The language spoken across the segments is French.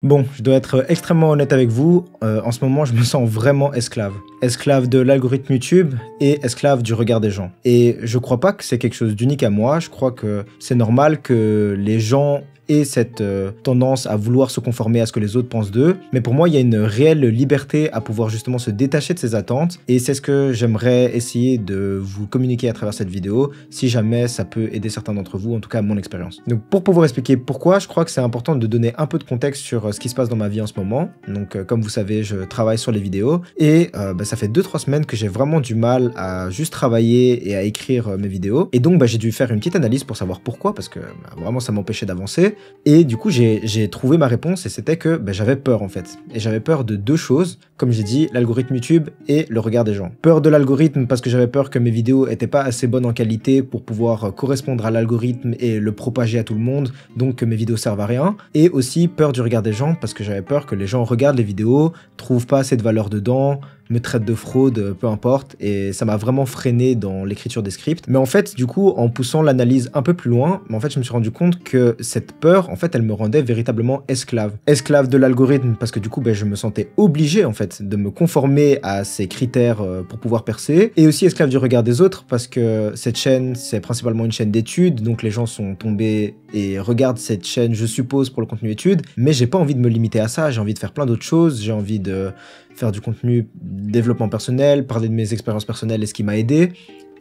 Bon, je dois être extrêmement honnête avec vous, en ce moment je me sens vraiment esclave. Esclave de l'algorithme YouTube et esclave du regard des gens. Et je crois pas que c'est quelque chose d'unique à moi, je crois que c'est normal que les gens aient cette tendance à vouloir se conformer à ce que les autres pensent d'eux, mais pour moi il y a une réelle liberté à pouvoir justement se détacher de ces attentes, et c'est ce que j'aimerais essayer de vous communiquer à travers cette vidéo, si jamais ça peut aider certains d'entre vous, en tout cas mon expérience. Donc pour pouvoir expliquer pourquoi, je crois que c'est important de donner un peu de contexte sur ce qui se passe dans ma vie en ce moment. Donc comme vous savez, je travaille sur les vidéos, et ça fait 2-3 semaines que j'ai vraiment du mal à juste travailler et à écrire mes vidéos, et donc j'ai dû faire une petite analyse pour savoir pourquoi, parce que vraiment ça m'empêchait d'avancer. Et du coup, j'ai trouvé ma réponse, et c'était que j'avais peur en fait. Et j'avais peur de deux choses, comme j'ai dit, l'algorithme YouTube et le regard des gens. Peur de l'algorithme parce que j'avais peur que mes vidéos étaient pas assez bonnes en qualité pour pouvoir correspondre à l'algorithme et le propager à tout le monde, donc que mes vidéos servent à rien. Et aussi peur du regard des gens parce que j'avais peur que les gens regardent les vidéos, trouvent pas assez de valeur dedans, me traite de fraude, peu importe, et ça m'a vraiment freiné dans l'écriture des scripts. Mais en fait, du coup, en poussant l'analyse un peu plus loin, en fait, je me suis rendu compte que cette peur, en fait, elle me rendait véritablement esclave. Esclave de l'algorithme, parce que du coup, je me sentais obligé, en fait, de me conformer à ces critères pour pouvoir percer, et aussi esclave du regard des autres, parce que cette chaîne, c'est principalement une chaîne d'études, donc les gens sont tombés et regardent cette chaîne, je suppose, pour le contenu études, mais j'ai pas envie de me limiter à ça, j'ai envie de faire plein d'autres choses, j'ai envie de faire du contenu développement personnel, parler de mes expériences personnelles et ce qui m'a aidé.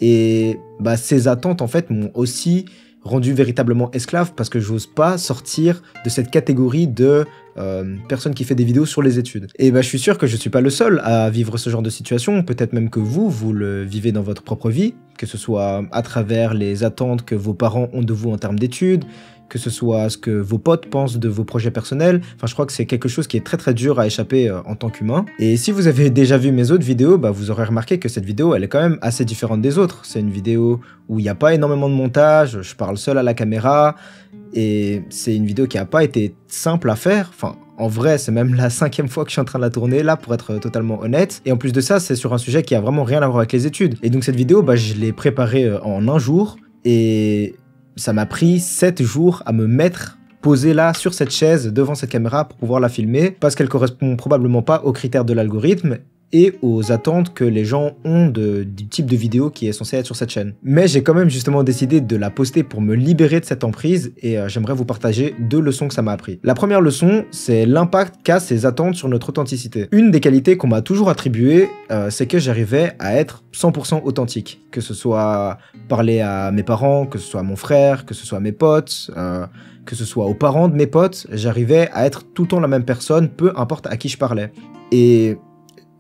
Et ces attentes, en fait, m'ont aussi rendu véritablement esclave parce que j'ose pas sortir de cette catégorie de personne qui fait des vidéos sur les études. Et je suis sûr que je suis pas le seul à vivre ce genre de situation, peut-être même que vous le vivez dans votre propre vie, que ce soit à travers les attentes que vos parents ont de vous en termes d'études, que ce soit ce que vos potes pensent de vos projets personnels. Enfin, je crois que c'est quelque chose qui est très très dur à échapper en tant qu'humain. Et si vous avez déjà vu mes autres vidéos, vous aurez remarqué que cette vidéo, elle est quand même assez différente des autres. C'est une vidéo où il n'y a pas énormément de montage, je parle seul à la caméra, et c'est une vidéo qui n'a pas été simple à faire. Enfin, en vrai, c'est même la 5e fois que je suis en train de la tourner, là, pour être totalement honnête. Et en plus de ça, c'est sur un sujet qui a vraiment rien à voir avec les études. Et donc cette vidéo, je l'ai préparée en un jour, et ça m'a pris 7 jours à me mettre posé là sur cette chaise devant cette caméra pour pouvoir la filmer, parce qu'elle correspond probablement pas aux critères de l'algorithme et aux attentes que les gens ont du type de vidéo qui est censé être sur cette chaîne. Mais j'ai quand même justement décidé de la poster pour me libérer de cette emprise, et j'aimerais vous partager 2 leçons que ça m'a appris. La première leçon, c'est l'impact qu'a ces attentes sur notre authenticité. Une des qualités qu'on m'a toujours attribuées, c'est que j'arrivais à être 100% authentique. Que ce soit parler à mes parents, que ce soit à mon frère, que ce soit à mes potes, que ce soit aux parents de mes potes, j'arrivais à être tout le temps la même personne, peu importe à qui je parlais. Et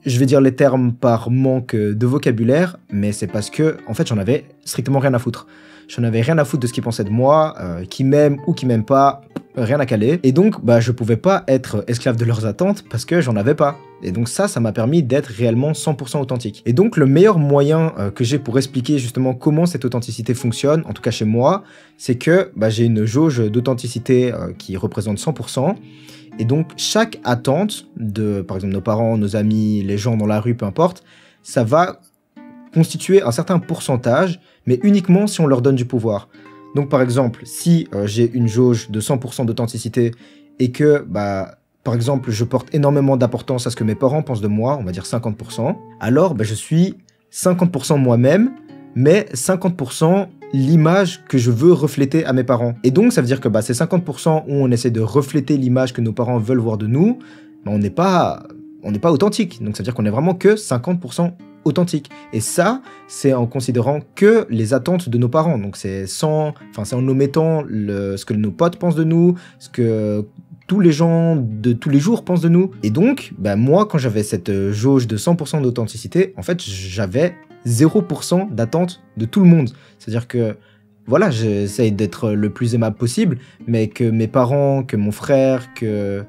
je vais dire les termes par manque de vocabulaire, mais c'est parce que, en fait, j'en avais strictement rien à foutre. J'en avais rien à foutre de ce qu'ils pensaient de moi, qui m'aiment ou qui m'aiment pas, rien à caler. Et donc, je pouvais pas être esclave de leurs attentes parce que j'en avais pas. Et donc ça m'a permis d'être réellement 100% authentique. Et donc le meilleur moyen que j'ai pour expliquer justement comment cette authenticité fonctionne, en tout cas chez moi, c'est que j'ai une jauge d'authenticité qui représente 100%. Et donc, chaque attente de, par exemple, nos parents, nos amis, les gens dans la rue, peu importe, ça va constituer un certain pourcentage, mais uniquement si on leur donne du pouvoir. Donc, par exemple, si j'ai une jauge de 100% d'authenticité et que, par exemple, je porte énormément d'importance à ce que mes parents pensent de moi, on va dire 50%, alors je suis 50% moi-même, mais 50% l'image que je veux refléter à mes parents. Et donc, ça veut dire que c'est 50% où on essaie de refléter l'image que nos parents veulent voir de nous, mais on n'est pas authentique. Donc, ça veut dire qu'on est vraiment que 50% authentique. Et ça, c'est en considérant que les attentes de nos parents. Donc, c'est en omettant ce que nos potes pensent de nous, ce que tous les gens de tous les jours pensent de nous. Et donc, moi, quand j'avais cette jauge de 100% d'authenticité, en fait, j'avais 0% d'attente de tout le monde. C'est-à-dire que, voilà, j'essaye d'être le plus aimable possible, mais que mes parents, que mon frère, que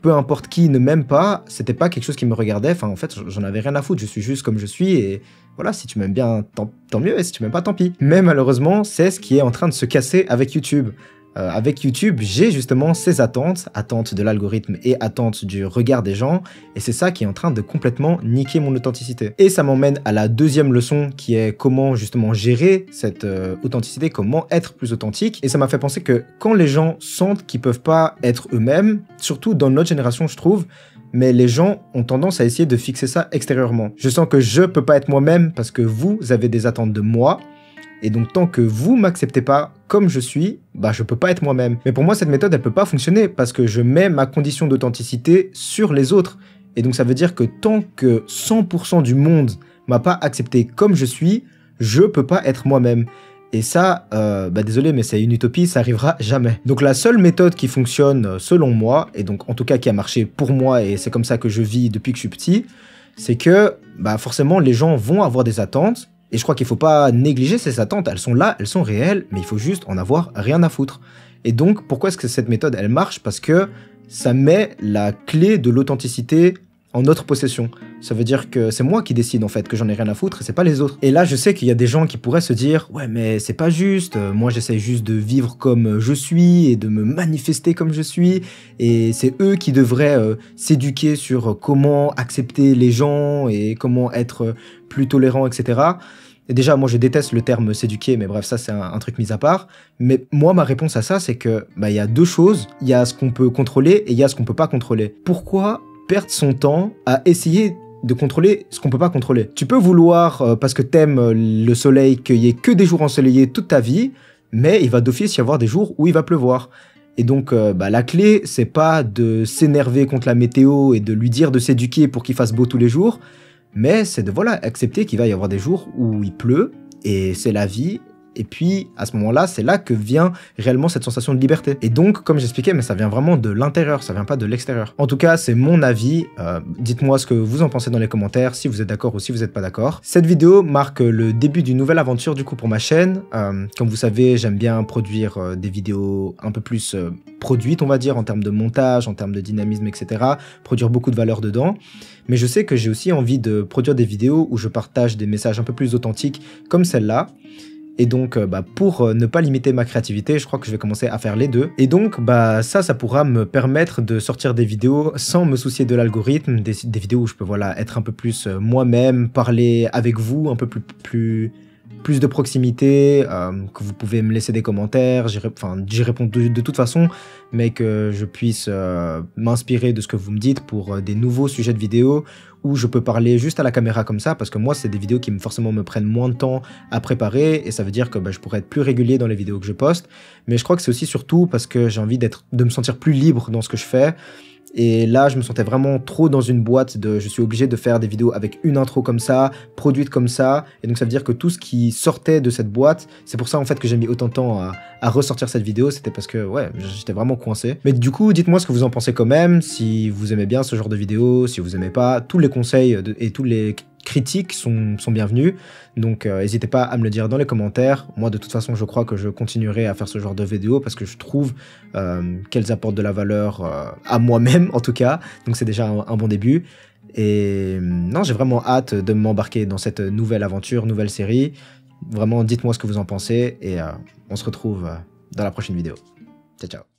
peu importe qui ne m'aime pas, c'était pas quelque chose qui me regardait. Enfin, en fait, j'en avais rien à foutre. Je suis juste comme je suis, et voilà, si tu m'aimes bien, tant mieux, et si tu m'aimes pas, tant pis. Mais malheureusement, c'est ce qui est en train de se casser avec YouTube. avec YouTube, j'ai justement ces attentes, attentes de l'algorithme et attentes du regard des gens, et c'est ça qui est en train de complètement niquer mon authenticité. Et ça m'emmène à la deuxième leçon qui est comment justement gérer cette authenticité, comment être plus authentique. Et ça m'a fait penser que quand les gens sentent qu'ils peuvent pas être eux-mêmes, surtout dans notre génération je trouve, mais les gens ont tendance à essayer de fixer ça extérieurement. Je sens que je peux pas être moi-même parce que vous avez des attentes de moi, et donc tant que vous m'acceptez pas comme je suis, bah je peux pas être moi-même. Mais pour moi cette méthode elle peut pas fonctionner parce que je mets ma condition d'authenticité sur les autres. Et donc ça veut dire que tant que 100% du monde m'a pas accepté comme je suis, je peux pas être moi-même. Et ça, désolé, mais c'est une utopie, ça arrivera jamais. Donc la seule méthode qui fonctionne selon moi, et donc en tout cas qui a marché pour moi, et c'est comme ça que je vis depuis que je suis petit, c'est que forcément les gens vont avoir des attentes, et je crois qu'il faut pas négliger ces attentes, elles sont là, elles sont réelles, mais il faut juste en avoir rien à foutre. Et donc pourquoi est-ce que cette méthode elle marche? Parce que ça met la clé de l'authenticité en notre possession. Ça veut dire que c'est moi qui décide en fait, que j'en ai rien à foutre et c'est pas les autres. Et là je sais qu'il y a des gens qui pourraient se dire ouais mais c'est pas juste, moi j'essaye juste de vivre comme je suis et de me manifester comme je suis et c'est eux qui devraient s'éduquer sur comment accepter les gens et comment être plus tolérant, etc. Et déjà, moi, je déteste le terme s'éduquer, mais bref, ça, c'est un truc mis à part. Mais moi, ma réponse à ça, c'est que, il y a deux choses. Il y a ce qu'on peut contrôler et il y a ce qu'on peut pas contrôler. Pourquoi perdre son temps à essayer de contrôler ce qu'on peut pas contrôler? Tu peux vouloir, parce que t'aimes le soleil, qu'il y ait que des jours ensoleillés toute ta vie, mais il va d'office y avoir des jours où il va pleuvoir. Et donc, la clé, c'est pas de s'énerver contre la météo et de lui dire de s'éduquer pour qu'il fasse beau tous les jours, mais c'est de accepter qu'il va y avoir des jours où il pleut, et c'est la vie, et puis à ce moment-là, c'est là que vient réellement cette sensation de liberté. Et donc, comme j'expliquais, mais ça vient vraiment de l'intérieur, ça vient pas de l'extérieur. En tout cas, c'est mon avis, dites-moi ce que vous en pensez dans les commentaires, si vous êtes d'accord ou si vous n'êtes pas d'accord. Cette vidéo marque le début d'une nouvelle aventure du coup pour ma chaîne. Comme vous savez, j'aime bien produire des vidéos un peu plus produites, on va dire, en termes de montage, en termes de dynamisme, etc. Produire beaucoup de valeur dedans. Mais je sais que j'ai aussi envie de produire des vidéos où je partage des messages un peu plus authentiques comme celle-là. Et donc, pour ne pas limiter ma créativité, je crois que je vais commencer à faire les deux. Et donc, ça pourra me permettre de sortir des vidéos sans me soucier de l'algorithme, des vidéos où je peux être un peu plus moi-même, parler avec vous, un peu plus de proximité, que vous pouvez me laisser des commentaires, j'y réponds de toute façon, mais que je puisse m'inspirer de ce que vous me dites pour des nouveaux sujets de vidéos où je peux parler juste à la caméra comme ça, parce que moi, c'est des vidéos qui forcément me prennent moins de temps à préparer, et ça veut dire que je pourrais être plus régulier dans les vidéos que je poste, mais je crois que c'est aussi surtout parce que j'ai envie de me sentir plus libre dans ce que je fais. Et là, je me sentais vraiment trop dans une boîte je suis obligé de faire des vidéos avec une intro comme ça, produite comme ça. Et donc, ça veut dire que tout ce qui sortait de cette boîte, c'est pour ça, en fait, que j'ai mis autant de temps à ressortir cette vidéo. C'était parce que, j'étais vraiment coincé. Mais du coup, dites-moi ce que vous en pensez quand même, si vous aimez bien ce genre de vidéo, si vous aimez pas. Tous les conseils et tous les critiques sont bienvenus, donc n'hésitez pas à me le dire dans les commentaires. Moi de toute façon je crois que je continuerai à faire ce genre de vidéos parce que je trouve qu'elles apportent de la valeur à moi-même en tout cas, donc c'est déjà un bon début. Et non, j'ai vraiment hâte de m'embarquer dans cette nouvelle aventure, nouvelle série. Vraiment dites-moi ce que vous en pensez et on se retrouve dans la prochaine vidéo. Ciao ciao.